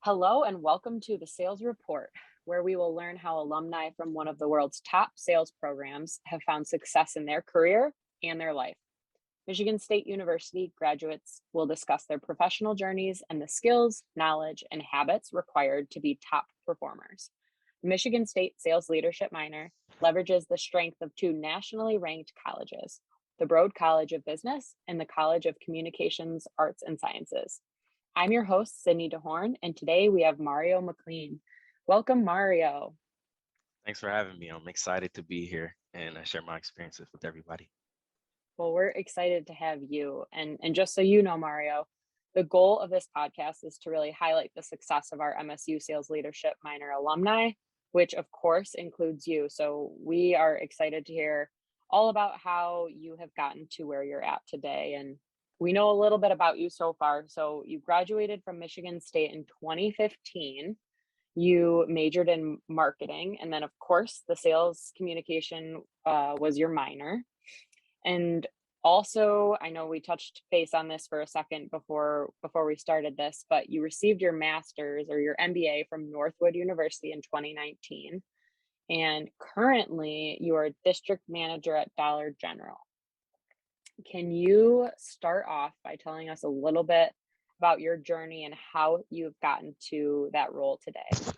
Hello and welcome to the Sales Report, where we will learn how alumni from one of the world's top sales programs have found success in their career and their life. Michigan State University graduates will discuss their professional journeys and the skills, knowledge, and habits required to be top performers. Michigan State Sales Leadership minor leverages the strength of two nationally ranked colleges, the Broad College of Business and the College of Communications, Arts, and Sciences. I'm your host, Sydney DeHorn, and today we have Mario McLean. Welcome, Mario. Thanks for having me. I'm excited to be here and share my experiences with everybody. Well, we're excited to have you. And just so you know, Mario, the goal of this podcast is to really highlight the success of our MSU Sales Leadership minor alumni, which of course includes you. So we are excited to hear all about how you have gotten to where you're at today. And we know a little bit about you so far. So you graduated from Michigan State in 2015. You majored in marketing. And then, of course, the sales communication was your minor. And also, I know we touched base on this for a second before we started this, but you received your master's or your MBA from Northwood University in 2019. And currently, you are district manager at Dollar General. Can you start off by telling us a little bit about your journey and how you've gotten to that role today?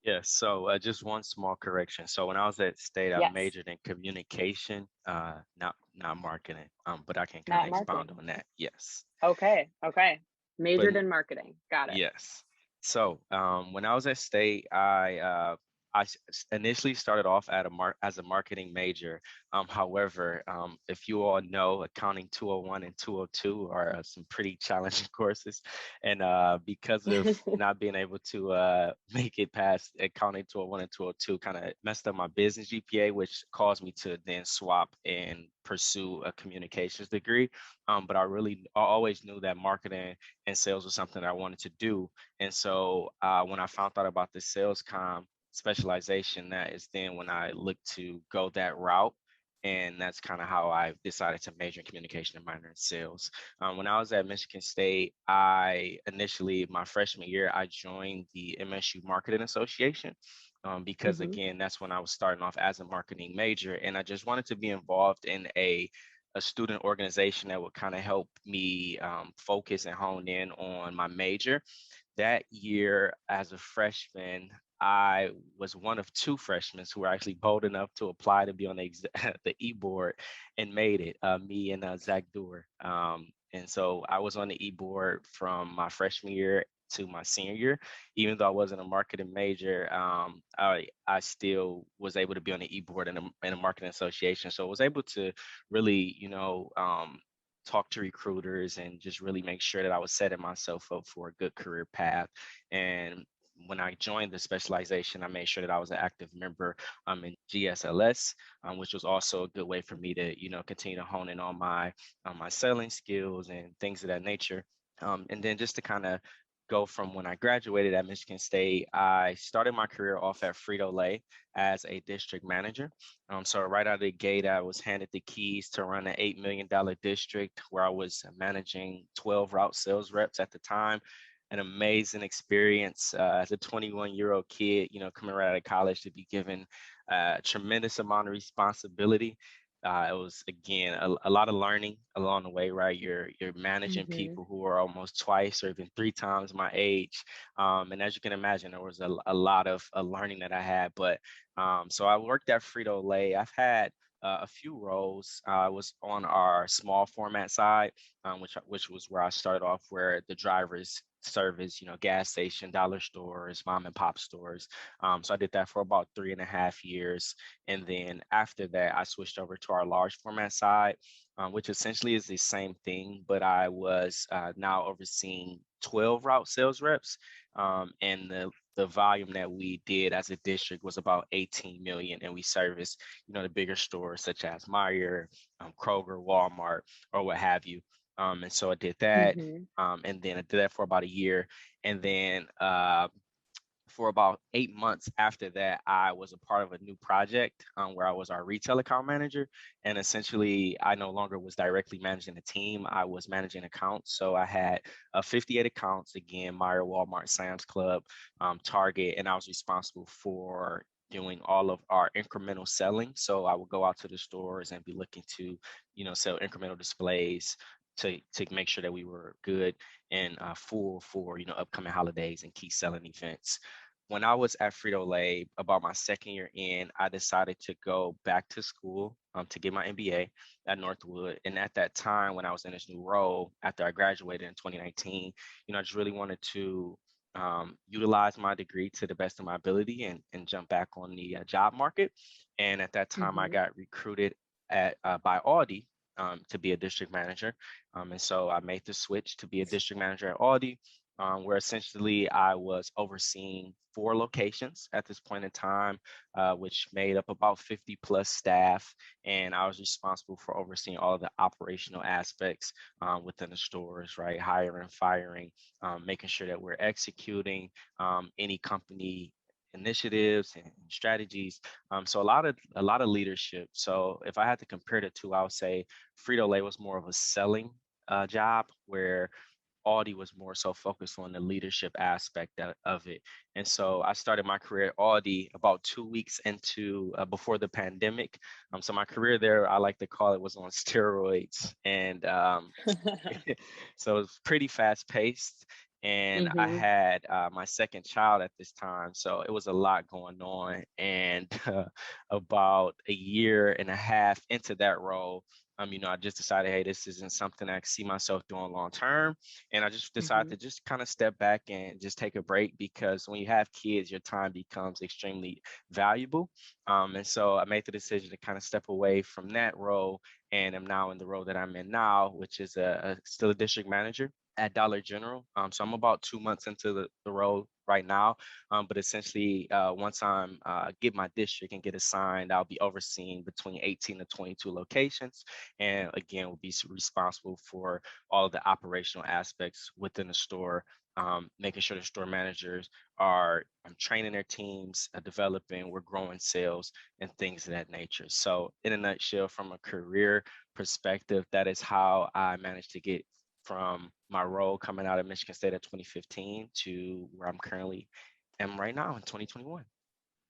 Yeah, so just one small correction. So when I was at State, I Yes, majored in communication, not marketing. But I can kind of not expound marketing. on that. Yes. Okay. But Majored in marketing. Got it. yes. So when I was at State, initially started off as a marketing major. However, if you all know, accounting 201 and 202 are some pretty challenging courses, and because of not being able to make it past accounting 201 and 202, kind of messed up my business GPA, which caused me to then swap and pursue a communications degree. But I always knew that marketing and sales was something I wanted to do. And so when I found out about the sales comm specialization, that is then when I looked to go that route. And that's kind of how I decided to major in communication and minor in sales. When I was at Michigan State, my freshman year, I joined the MSU Marketing Association. Because Hmm. again, that's when I was starting off as a marketing major, and I just wanted to be involved in a student organization that would kind of help me focus and hone in on my major. That year, as a freshman, I was one of two freshmen who were actually bold enough to apply to be on the e-board and made it, me and Zach Dewar. And so I was on the e-board from my freshman year to my senior year. Even though I wasn't a marketing major, I still was able to be on the e-board in a marketing association. So I was able to really, talk to recruiters and just really make sure that I was setting myself up for a good career path. And when I joined the specialization, I made sure that I was an active member in GSLS, which was also a good way for me to, continue to hone in on my selling skills and things of that nature. And then just to kind of go from when I graduated at Michigan State, I started my career off at Frito-Lay as a district manager. So right out of the gate, I was handed the keys to run an $8 million district where I was managing 12 route sales reps at the time. An amazing experience as a 21-year-old kid, coming right out of college to be given a tremendous amount of responsibility. It was again a lot of learning along the way, right? You're managing Hmm. people who are almost twice or even three times my age, and as you can imagine, there was a lot of learning that I had. But so I worked at Frito Lay. I've had a few roles. I was on our small format side, which was where I started off, where the drivers service, gas station, dollar stores, mom and pop stores. So I did that for about 3.5 years. And then after that, I switched over to our large format side, which essentially is the same thing, but I was now overseeing 12 route sales reps. And the volume that we did as a district was about 18 million. And we serviced, the bigger stores such as Meijer, Kroger, Walmart, or what have you. And so I did that. Hmm. And then I did that for about a year. And then for about 8 months after that, I was a part of a new project where I was our retail account manager. And essentially, I no longer was directly managing a team. I was managing accounts. So I had 58 accounts, again, Meyer, Walmart, Sam's Club, Target, and I was responsible for doing all of our incremental selling. So I would go out to the stores and be looking to, sell incremental displays to make sure that we were good and full for, upcoming holidays and key selling events. When I was at Frito-Lay, about my second year in, I decided to go back to school to get my MBA at Northwood. And at that time, when I was in this new role, after I graduated in 2019, I just really wanted to utilize my degree to the best of my ability and jump back on the job market. And at that time, I Mm-hmm. got recruited by Audi to be a district manager. And so I made the switch to be a district manager at Audi, where essentially I was overseeing 4 locations at this point in time, which made up about 50 plus staff. And I was responsible for overseeing all of the operational aspects within the stores, right? Hiring, firing, making sure that we're executing any company initiatives and strategies. So a lot of leadership. So if I had to compare the two, I would say Frito-Lay was more of a selling job, where Audi was more so focused on the leadership aspect of it. And so I started my career at Audi about 2 weeks into before the pandemic. So my career there, I like to call it, was on steroids. And so it was pretty fast paced. And I Mm-hmm. had my second child at this time. So it was a lot going on. And about a year and a half into that role, I just decided, hey, this isn't something I see myself doing long term. And I just decided Mm-hmm. to just kind of step back and just take a break, because when you have kids, your time becomes extremely valuable. And so I made the decision to kind of step away from that role, and am now in the role that I'm in now, which is still a district manager at Dollar General. So I'm about 2 months into the role right now. But essentially, once I'm get my district and get assigned, I'll be overseeing between 18 to 22 locations, and again, will be responsible for all of the operational aspects within the store, making sure the store managers are training their teams, developing, we're growing sales and things of that nature. So in a nutshell, from a career perspective, that is how I managed to get from my role coming out of Michigan State at 2015 to where I'm currently am right now in 2021.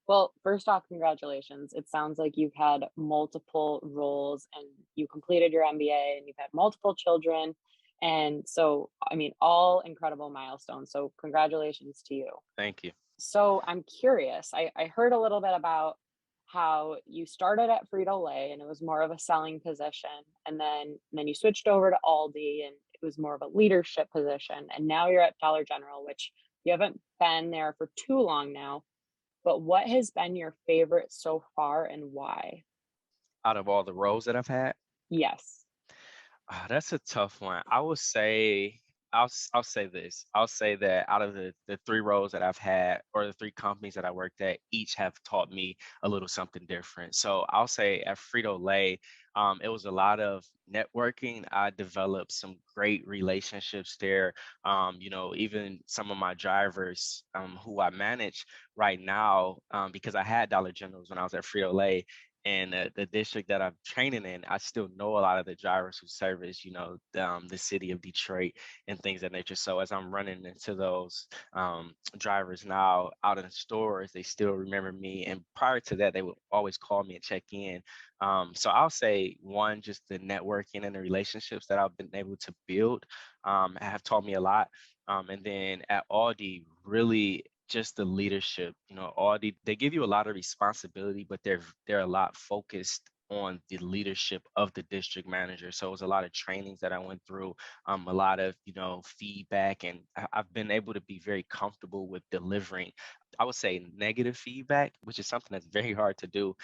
Well, first off, congratulations. It sounds like you've had multiple roles and you completed your MBA and you've had multiple children. And so, I mean, all incredible milestones. So, congratulations to you. Thank you. So, I'm curious. I heard a little bit about how you started at Frito Lay and it was more of a selling position. And then you switched over to Aldi and it was more of a leadership position. And now you're at Dollar General, which you haven't been there for too long now, but what has been your favorite so far and why? Out of all the roles that I've had, Yes. that's a tough one. I would say I'll say this. I'll say that out of the 3 roles that I've had, or the 3 companies that I worked at, each have taught me a little something different. So I'll say at Frito-Lay, it was a lot of networking. I developed some great relationships there. Even some of my drivers who I manage right now, because I had Dollar Generals when I was at Frito-Lay, and the district that I'm training in, I still know a lot of the drivers who service, the city of Detroit and things of that nature. So as I'm running into those drivers now out in the stores, they still remember me. And prior to that, they would always call me and check in. So I'll say, one, just the networking and the relationships that I've been able to build have taught me a lot. And then at Aldi, really just the leadership. Aldi, they give you a lot of responsibility, but they're a lot focused on the leadership of the district manager. So it was a lot of trainings that I went through, a lot of feedback, and I've been able to be very comfortable with delivering, I would say, negative feedback, which is something that's very hard to do.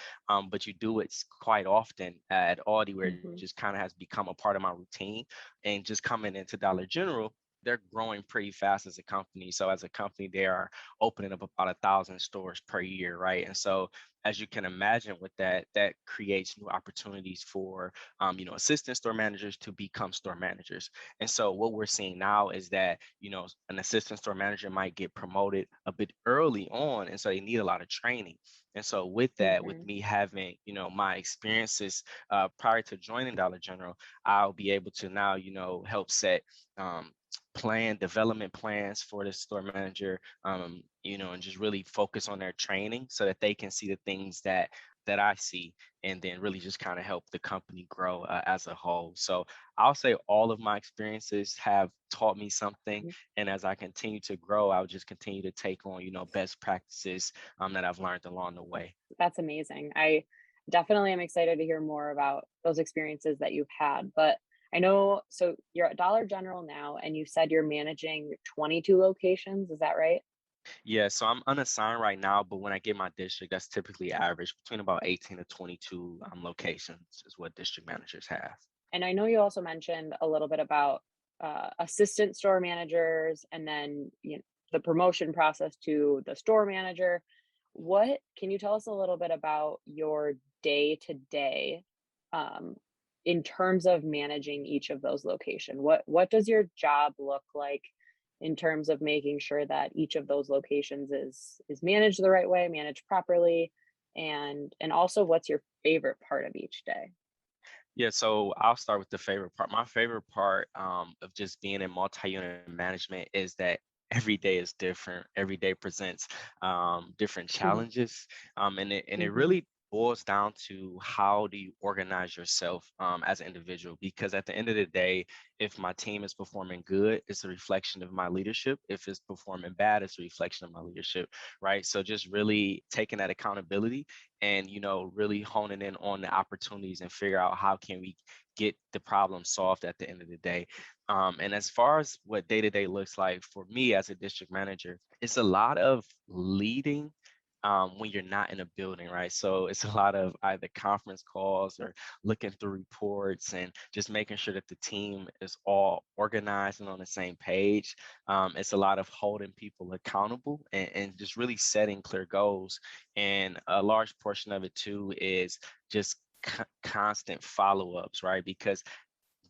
But you do it quite often at Aldi, where it Mhm. just kind of has become a part of my routine. And just coming into Dollar General, they're growing pretty fast as a company. So as a company, they are opening up about 1,000 stores per year, right? And so as you can imagine with that, that creates new opportunities for assistant store managers to become store managers. And so what we're seeing now is that, an assistant store manager might get promoted a bit early on. And so they need a lot of training. And so with that, with Hmm. me having, my experiences prior to joining Dollar General, I'll be able to now, help set um, development plans for the store manager, and just really focus on their training so that they can see the things that I see, and then really just kind of help the company grow as a whole. So I'll say all of my experiences have taught me something, and as I continue to grow, I'll just continue to take on, best practices that I've learned along the way. That's amazing. I definitely am excited to hear more about those experiences that you've had. But I know, so you're at Dollar General now, and you said you're managing 22 locations. Is that right? Yeah, so I'm unassigned right now, but when I get my district, that's typically average between about 18 to 22 locations is what district managers have. And I know you also mentioned a little bit about assistant store managers and then the promotion process to the store manager. What can you tell us a little bit about your day to day in terms of managing each of those locations? What does your job look like in terms of making sure that each of those locations is managed the right way, managed properly, and also what's your favorite part of each day? Yeah, so I'll start with the favorite part. My favorite part of just being in multi-unit management is that every day is different. Every day presents different challenges, and it Mhm. really boils down to how do you organize yourself as an individual. Because at the end of the day, if my team is performing good, it's a reflection of my leadership. If it's performing bad, it's a reflection of my leadership, right? So just really taking that accountability and really honing in on the opportunities and figure out how can we get the problem solved at the end of the day. And as far as what day to day looks like for me as a district manager, it's a lot of leading when you're not in a building, right? So it's a lot of either conference calls or looking through reports and just making sure that the team is all organized and on the same page. It's a lot of holding people accountable and just really setting clear goals. And a large portion of it too is just constant follow-ups, right? Because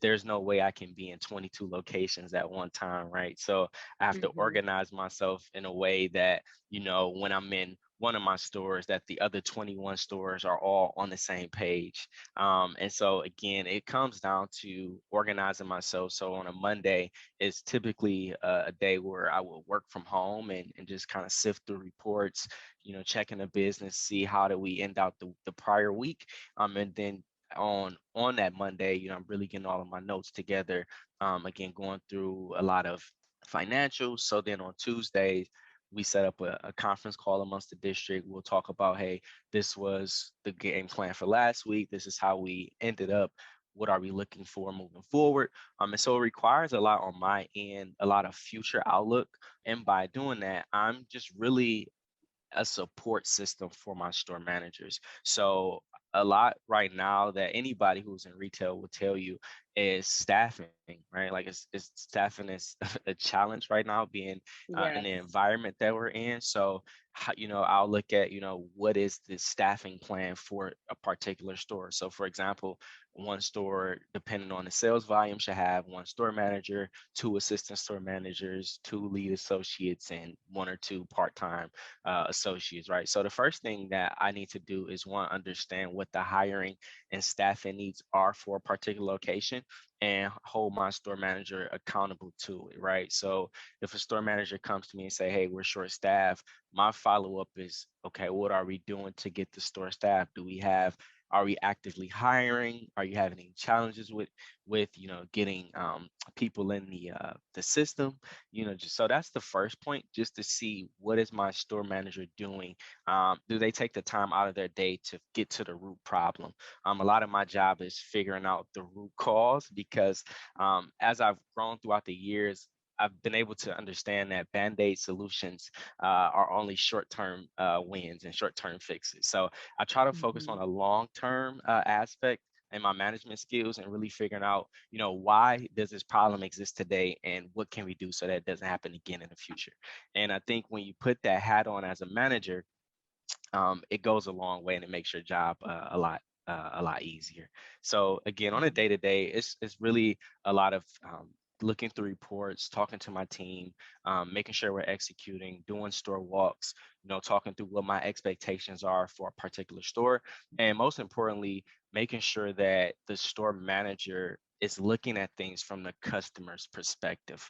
there's no way I can be in 22 locations at one time, right? So I have to Mhm. organize myself in a way that, when I'm in one of my stores, that the other 21 stores are all on the same page. And so again, it comes down to organizing myself. So on a Monday, it's typically a day where I will work from home and just kind of sift through reports, checking the business, see how do we end out the prior week. And then on that Monday, I'm really getting all of my notes together. Again, going through a lot of financials. So then on Tuesdays, we set up a conference call amongst the district. We'll talk about, hey, this was the game plan for last week. This is how we ended up. What are we looking for moving forward? And so it requires a lot on my end, a lot of future outlook. And by doing that, I'm just really a support system for my store managers. So a lot right now that anybody who's in retail will tell you is staffing, right? Like it's staffing is a challenge right now, being in the Yes. environment that we're in. So, I'll look at, what is the staffing plan for a particular store. So, for example, one store, depending on the sales volume, should have one store manager, two assistant store managers, two lead associates, and one or two part-time associates, right? So the first thing that I need to do is one, understand what the hiring and staffing needs are for a particular location and hold my store manager accountable to it, right? So if a store manager comes to me and say, hey, we're short staffed, my follow-up is, okay, what are we doing to get the store staffed? Are we actively hiring? Are you having any challenges with getting people in the system? Just so that's the first point, just to see what is my store manager doing. Do they take the time out of their day to get to the root problem? A lot of my job is figuring out the root cause because as I've grown throughout the years, I've been able to understand that band-aid solutions are only short-term wins and short-term fixes. So I try to focus on Mhm. a long-term aspect and my management skills, and really figuring out, why does this problem exist today and what can we do so that it doesn't happen again in the future. And I think when you put that hat on as a manager, it goes a long way and it makes your job a lot easier. So again, on a Mhm. day to day, it's really a lot of looking through reports, talking to my team, making sure we're executing, doing store walks, talking through what my expectations are for a particular store, and most importantly, making sure that the store manager is looking at things from the customer's perspective.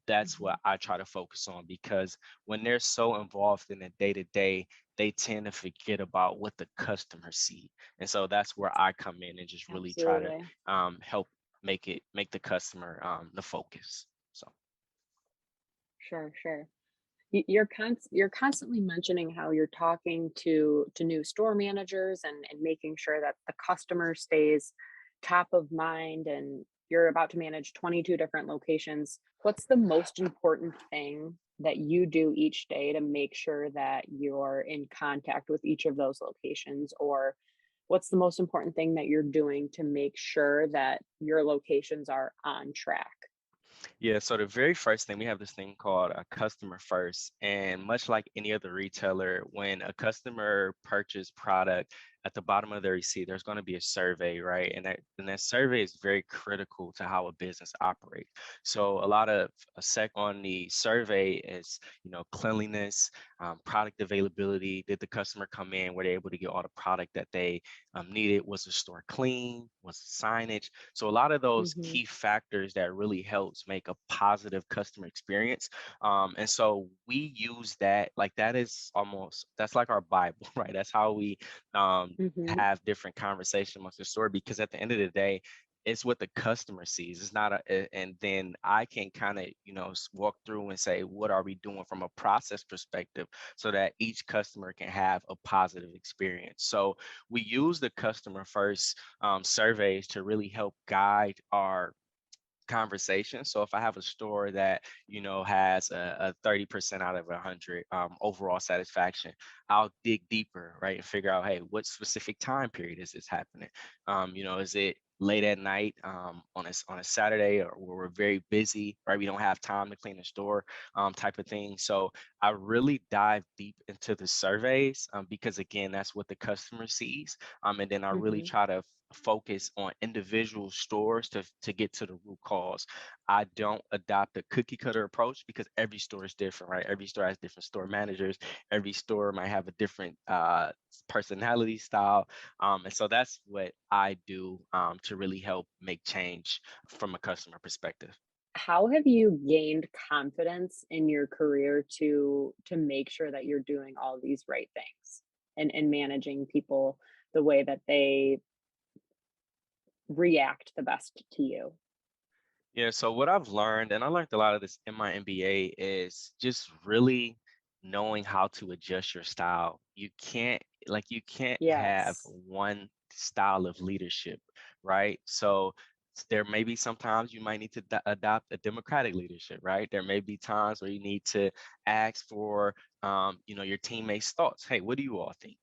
That's what Mhm. I try to focus on, because when they're so involved in the day to day, they tend to forget about what the customer see. And so that's where I come in and just really try to Absolutely. help make the customer the focus. So Sure, sure. You're constantly mentioning how you're talking to new store managers and making sure that the customer stays top of mind, and you're about to manage 22 different locations. What's the most important thing that you do each day to make sure that you're in contact with each of those locations? Or what's the most important thing that you're doing to make sure that your locations are on track? yeah, so the very first thing, we have this thing called a customer first. And much like any other retailer, when a customer purchase product, at the bottom of their receipt, there's going to be a survey, right? And that survey is very critical to how a business operates. So a lot of a sec on the survey is, cleanliness, product availability. Did the customer come in? Were they able to get all the product that they needed? Was the store clean? Was the signage? So a lot of those Mhm. key factors that really helps make a positive customer experience. And so we use that, like that's like our Bible, right? That's how we Mhm. have different conversations amongst the store, because at the end of the day, it's what the customer sees. It's not and then I can kind of, walk through and say, what are we doing from a process perspective so that each customer can have a positive experience. So we use the customer first surveys to really help guide our conversation. So if I have a store that, has a 30% out of 100 overall satisfaction, I'll dig deeper, right, and figure out, hey, what specific time period is this happening? Is it late at night on a Saturday, or where we're very busy, right? We don't have time to clean the store, type of thing. So I really dive deep into the surveys, because again, that's what the customer sees. And then I really Mhm. try to focus on individual stores to get to the root cause. I don't adopt a cookie cutter approach, because every store is different, right? Every store has different store managers. Every store might have a different personality style. And so that's what I do to really help make change from a customer perspective. How have you gained confidence in your career to make sure that you're doing all these right things and managing people the way that they react the best to you? Yeah, so what I've learned, and I learned a lot of this in my MBA, is just really knowing how to adjust your style. You can't have Yes. one style of leadership, right? So there may be sometimes you might need to adopt a democratic leadership, right? There may be times where you need to ask for your teammates' thoughts. Hey, what do you all think?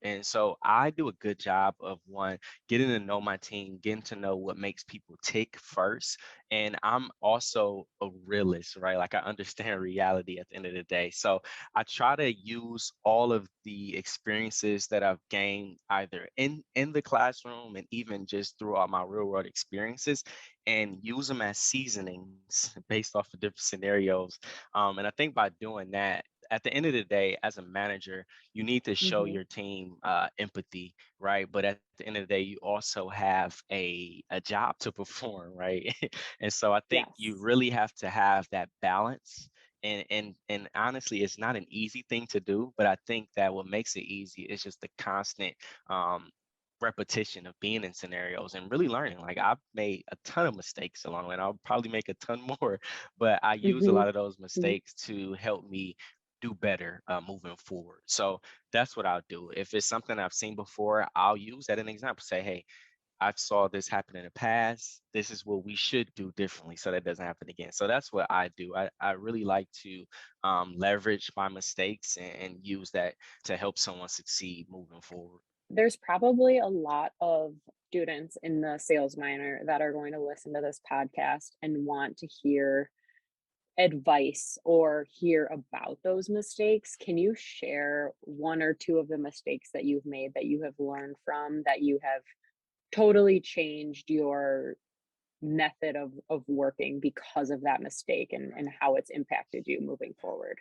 And so I do a good job of one, getting to know my team, getting to know what makes people tick first, and I'm also a realist, right? Like I understand reality at the end of the day. So I try to use all of the experiences that I've gained either in the classroom and even just throughout my real world experiences, and use them as seasonings based off of different scenarios. And I think by doing that, at the end of the day, as a manager, you need to show Mhm. your team empathy, right? But at the end of the day, you also have a job to perform, right? And so I think you Yes. really have to have that balance. And honestly, it's not an easy thing to do, but I think that what makes it easy is just the constant um, repetition of being in scenarios and really learning. Like I've made a ton of mistakes along the way, and I'll probably make a ton more, but I use a Mhm. lot of those Mhm. mistakes to help me do better moving forward. So that's what I'll do. If it's something I've seen before, I'll use that as an example. Say, hey, I saw this happen in the past. This is what we should do differently so that doesn't happen again. So that's what I do. I really like to leverage my mistakes and use that to help someone succeed moving forward. There's probably a lot of students in the sales minor that are going to listen to this podcast and want to hear advice or hear about those mistakes, can you share one or two of the mistakes that you've made that you have learned from, that you have totally changed your method of working because of that mistake, and how it's impacted you moving forward?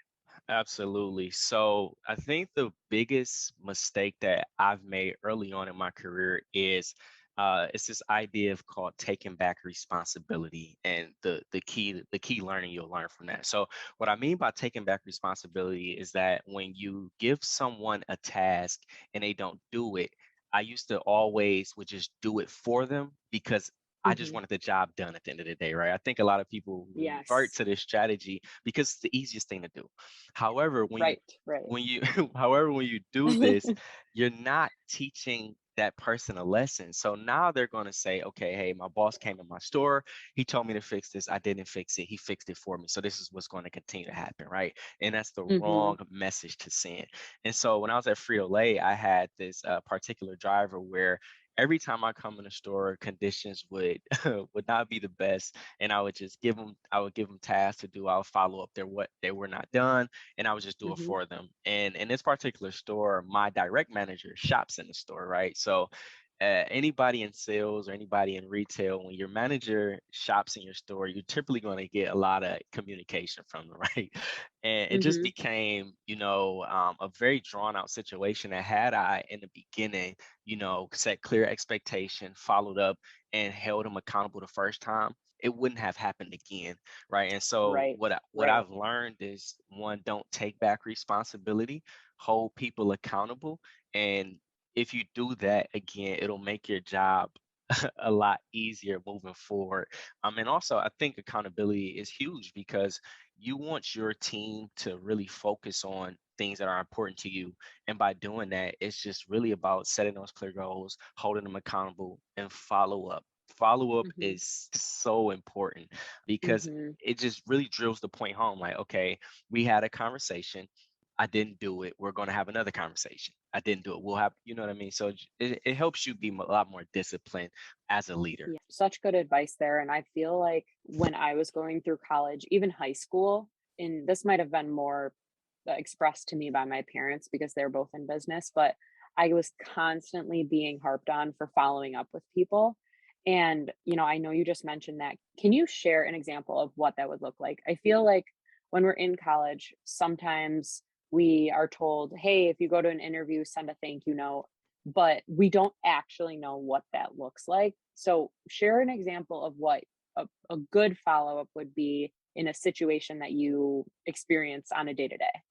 Absolutely. So I think the biggest mistake that I've made early on in my career is it's this idea of called taking back responsibility, and the key learning you'll learn from that. So what I mean by taking back responsibility is that when you give someone a task and they don't do it, I used to always would just do it for them because I just Mhm. wanted the job done at the end of the day, right? I think a lot of people revert Yes. to this strategy because it's the easiest thing to do. However, Right, right. when you however when you do this, you're not teaching that person a lesson. So now they're going to say, okay, hey, my boss came in my store, he told me to fix this, I didn't fix it, he fixed it for me, so this is what's going to continue to happen, right? And that's the Mhm, wrong message to send. And so when I was at Frito-Lay, I had this particular driver where every time I come in the store, conditions would would not be the best, and I would give them tasks to do. I would follow up there what they were not done, and I would just do it mhm, for them. And in this particular store, my direct manager shops in the store, right? So anybody in sales or anybody in retail, when your manager shops in your store, you're typically going to get a lot of communication from them, right? And it just mhm, became, a very drawn out situation that had I in the beginning, set clear expectation, followed up, and held them accountable the first time, it wouldn't have happened again, right? And so right, what right, I've learned is, one, don't take back responsibility, hold people accountable, and if you do that again, it'll make your job a lot easier moving forward. And also, I think accountability is huge because you want your team to really focus on things that are important to you. And by doing that, it's just really about setting those clear goals, holding them accountable, and follow up. Follow up mhm, is so important because mhm. it just really drills the point home, like, okay, we had a conversation, I didn't do it, we're going to have another conversation. I didn't do it, we'll have, you know what I mean? So it helps you be a lot more disciplined as a leader. Yeah, such good advice there, and I feel like when I was going through college, even high school, and this might have been more expressed to me by my parents because they're both in business, but I was constantly being harped on for following up with people. And, I know you just mentioned that. Can you share an example of what that would look like? I feel like when we're in college, sometimes we are told, hey, if you go to an interview, send a thank you note, but we don't actually know what that looks like. So, share an example of what a good follow up would be in a situation that you experience on a day to day.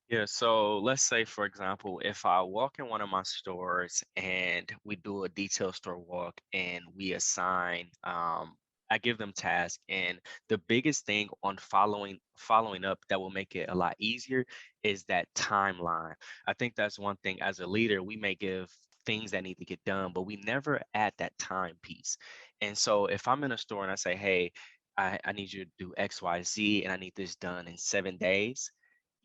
Yeah, so let's say, for example, if I walk in one of my stores and we do a detail store walk and we assign, I give them tasks, and the biggest thing on following up that will make it a lot easier is that timeline. I think that's one thing as a leader, we may give things that need to get done, but we never add that time piece. And so if I'm in a store and I say, hey, I need you to do X, Y, Z, and I need this done in 7 days,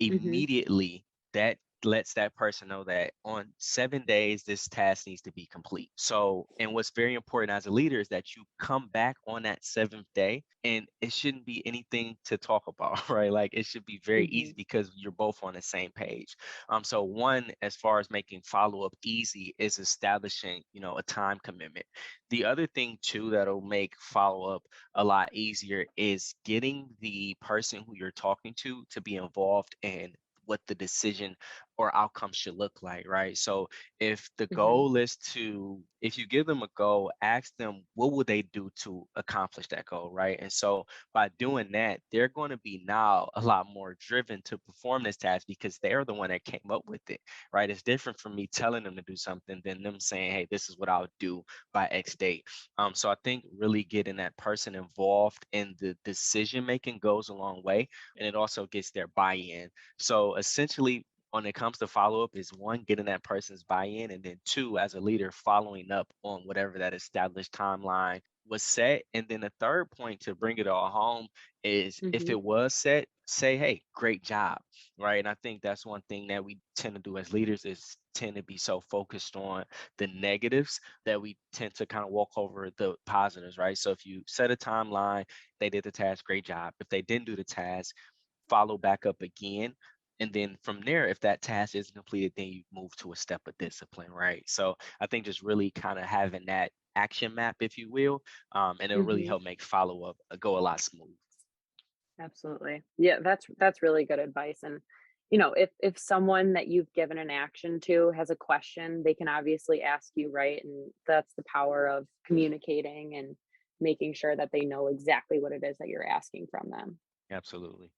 Mhm, immediately that lets that person know that on 7 days this task needs to be complete. So, and what's very important as a leader is that you come back on that seventh day, and it shouldn't be anything to talk about, right? Like, it should be very easy mhm, because you're both on the same page. So one, as far as making follow-up easy, is establishing, a time commitment. The other thing too that'll make follow-up a lot easier is getting the person who you're talking to be involved in what the decision or outcome should look like, right? So if the mhm, goal is to, if you give them a goal, ask them what will they do to accomplish that goal, right? And so by doing that, they're going to be now a lot more driven to perform this task because they're the one that came up with it, right? It's different from me telling them to do something than them saying, hey, this is what I'll do by X date. So I think really getting that person involved in the decision making goes a long way, and it also gets their buy-in. So essentially, when it comes to follow-up, is one, getting that person's buy-in, and then two, as a leader, following up on whatever that established timeline was set. And then the third point to bring it all home is if Hmm. it was set, say, hey, great job, right? And I think that's one thing that we tend to do as leaders is tend to be so focused on the negatives that we tend to kind of walk over the positives, right? So if you set a timeline, they did the task, great job. If they didn't do the task, follow back up again. And then from there, if that task isn't completed, then you move to a step of discipline, right? So I think just really kind of having that action map, if you will, and it'll really Hmm. help make follow up go a lot smooth. Absolutely. Yeah, that's really good advice. And if someone that you've given an action to has a question, they can obviously ask you, right? And that's the power of communicating and making sure that they know exactly what it is that you're asking from them. Absolutely.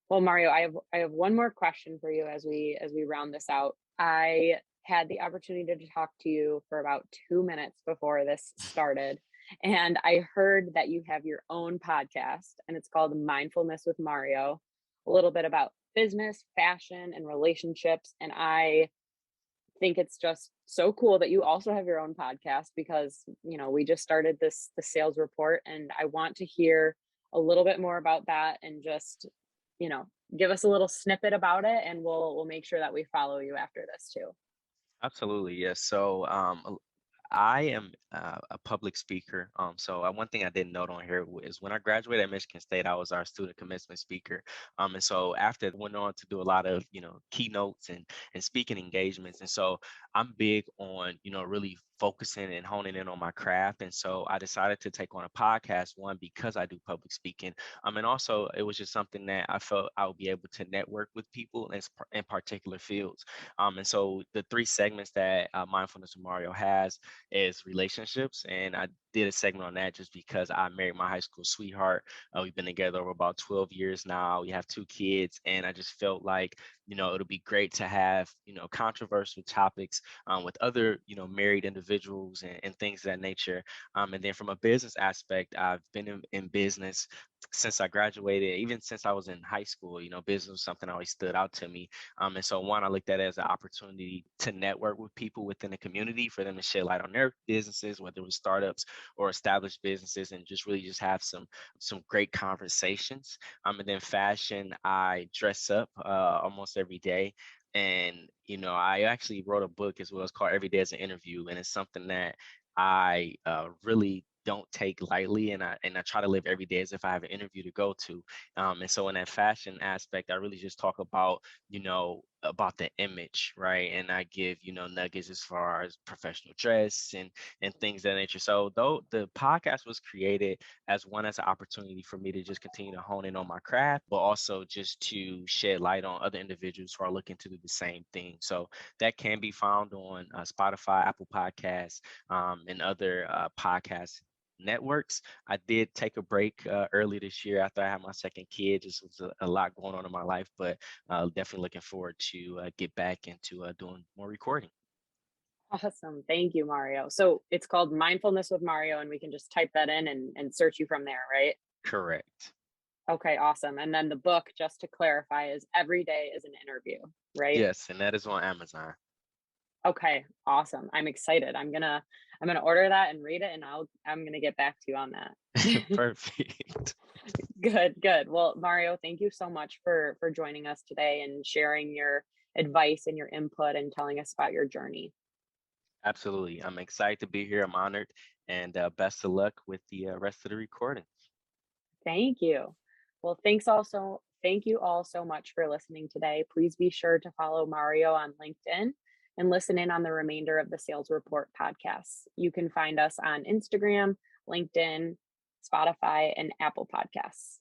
Well, Mario, I have one more question for you as we round this out. I had the opportunity to talk to you for about 2 minutes before this started, and I heard that you have your own podcast, and it's called Mindfulness with Mario. A little bit about business, fashion, and relationships, and I think it's just so cool that you also have your own podcast because we just started the sales report, and I want to hear a little bit more about that and just you know give us a little snippet about it, and we'll make sure that we follow you after this too. Absolutely, yes. So, I am a public speaker. One thing I didn't note on here is when I graduated at Michigan State, I was our student commencement speaker. And so after that, went on to do a lot of keynotes and speaking engagements. And so I'm big on really focusing and honing in on my craft. And so I decided to take on a podcast, one because I do public speaking. And also it was just something that I felt I would be able to network with people in particular fields. And so the three segments that Mindfulness with Mario has is relationships. And I did a segment on that just because I married my high school sweetheart. We've been together over about 12 years now. We have two kids. And I just felt like, it'll be great to have, controversial topics with other, married individuals and things of that nature. And then from a business aspect, I've been in business since I graduated, even since I was in high school. Business was something that always stood out to me. And so one, I looked at it as an opportunity to network with people within the community for them to shed light on their businesses, whether it was startups or established businesses, and just really just have some great conversations. And then fashion, I dress up almost every day. And I actually wrote a book as well. It's called Every Day as an Interview, and it's something that I really don't take lightly, and I try to live every day as if I have an interview to go to. And so in that fashion aspect, I really just talk about the image, right? And I give nuggets as far as professional dress and things of that nature. So though the podcast was created as an opportunity for me to just continue to hone in on my craft, but also just to shed light on other individuals who are looking to do the same thing. So that can be found on Spotify, Apple Podcasts, and other podcast networks. I did take a break early this year after I had my second kid. Just was a lot going on in my life, but definitely looking forward to get back into doing more recording. Awesome. Thank you, Mario. So it's called Mindfulness with Mario, and we can just type that in and search you from there, right? Correct. Okay, awesome. And then the book, just to clarify, is Every Day is an Interview, right? Yes, and that is on Amazon. Okay, awesome. I'm excited. I'm gonna order that and read it, and I'm gonna get back to you on that. Perfect. Good, good. Well, Mario, thank you so much for joining us today and sharing your advice and your input and telling us about your journey. Absolutely. I'm excited to be here. I'm honored, and best of luck with the rest of the recording. Thank you. Well, thank you all so much for listening today. Please be sure to follow Mario on LinkedIn and listen in on the remainder of the Sales Report podcasts. You can find us on Instagram, LinkedIn, Spotify, and Apple Podcasts.